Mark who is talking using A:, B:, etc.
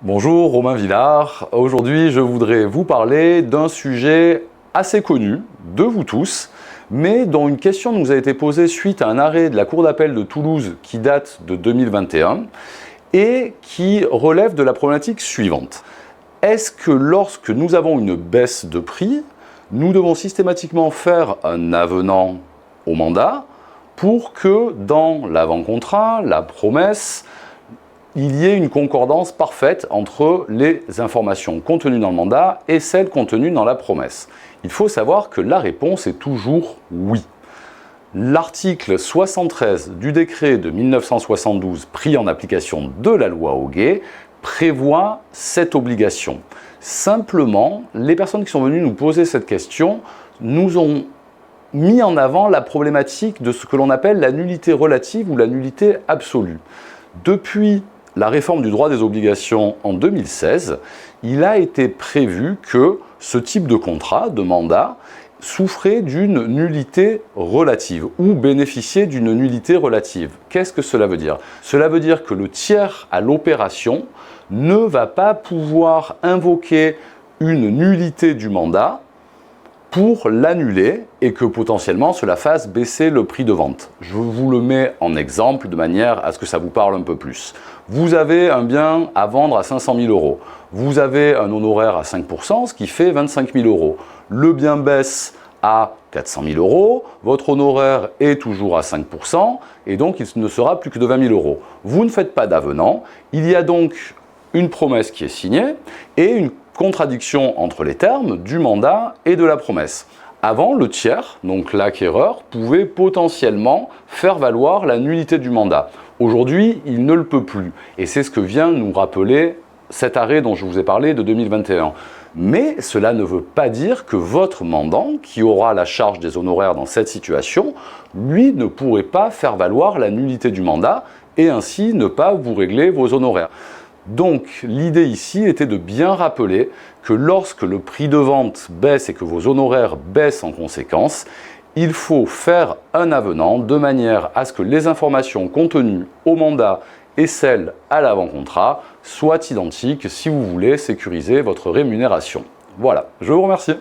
A: Bonjour, Romain Villard. Aujourd'hui, je voudrais vous parler d'un sujet assez connu de vous tous, mais dont une question nous a été posée suite à un arrêt de la Cour d'appel de Toulouse qui date de 2021 et qui relève de la problématique suivante. Est-ce que lorsque nous avons une baisse de prix, nous devons systématiquement faire un avenant au mandat pour que dans l'avant-contrat, la promesse, il y ait une concordance parfaite entre les informations contenues dans le mandat et celles contenues dans la promesse? Il faut savoir que la réponse est toujours oui. L'article 73 du décret de 1972 pris en application de la loi Hoguet prévoit cette obligation. Simplement, les personnes qui sont venues nous poser cette question nous ont mis en avant la problématique de ce que l'on appelle la nullité relative ou la nullité absolue. Depuis la réforme du droit des obligations en 2016, il a été prévu que ce type de contrat, de mandat, souffrait d'une nullité relative ou bénéficiait d'une nullité relative. Qu'est-ce que cela veut dire? Cela veut dire que le tiers à l'opération ne va pas pouvoir invoquer une nullité du mandat pour l'annuler et que potentiellement cela fasse baisser le prix de vente. Je vous le mets en exemple de manière à ce que ça vous parle un peu plus. Vous avez un bien à vendre à 500 000 €. Vous avez un honoraire à 5%, ce qui fait 25 000 €. Le bien baisse à 400 000 €, votre honoraire est toujours à 5% et donc il ne sera plus que de 20 000 €. Vous ne faites pas d'avenant, il y a donc une promesse qui est signée et une contradiction entre les termes du mandat et de la promesse. Avant, le tiers, donc l'acquéreur, pouvait potentiellement faire valoir la nullité du mandat. Aujourd'hui, il ne le peut plus. Et c'est ce que vient nous rappeler cet arrêt dont je vous ai parlé de 2021. Mais cela ne veut pas dire que votre mandant, qui aura la charge des honoraires dans cette situation, lui ne pourrait pas faire valoir la nullité du mandat et ainsi ne pas vous régler vos honoraires. Donc l'idée ici était de bien rappeler que lorsque le prix de vente baisse et que vos honoraires baissent en conséquence, il faut faire un avenant de manière à ce que les informations contenues au mandat et celles à l'avant-contrat soient identiques si vous voulez sécuriser votre rémunération. Voilà, je vous remercie.